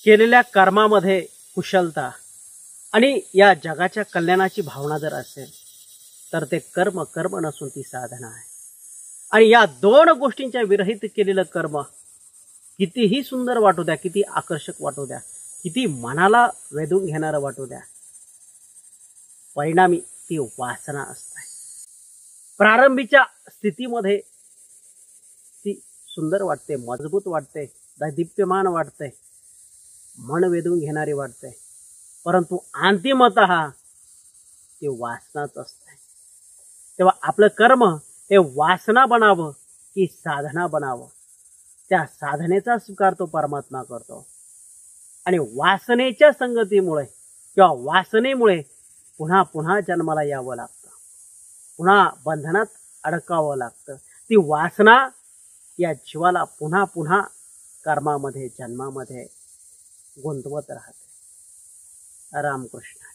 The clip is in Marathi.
केलेल्या कर्मामध्ये कुशलता आणि या जगाच्या कल्याणाची भावना जर असेल तर ते कर्म कर्म नसून ती साधना आहे. आणि या दोन गोष्टींच्या विरहित केलेलं कर्म कितीही सुंदर वाटू द्या, किती आकर्षक वाटू द्या, किती मनाला वेधून घेणारं वाटू द्या, परिणामी ती वासना असते. प्रारंभीच्या स्थितीमध्ये ती सुंदर वाटते, मजबूत वाटते, दैदिप्यमान वाटते, मन वेधून घेणारी वाटते, परंतु अंतिमतः ती वासनाच असते. तेव्हा आपलं कर्म हे वासना बनावं की साधना बनावं, त्या साधनेचा स्वीकार तो परमात्मा करतो. आणि वासनेच्या संगतीमुळे किंवा वासनेमुळे पुन्हा पुन्हा जन्माला यावं लागतं, पुन्हा बंधनात अडकावं लागतं. ती वासना या जीवाला पुन्हा पुन्हा कर्मामध्ये जन्मामध्ये गुंतवत राहते. रामकृष्ण.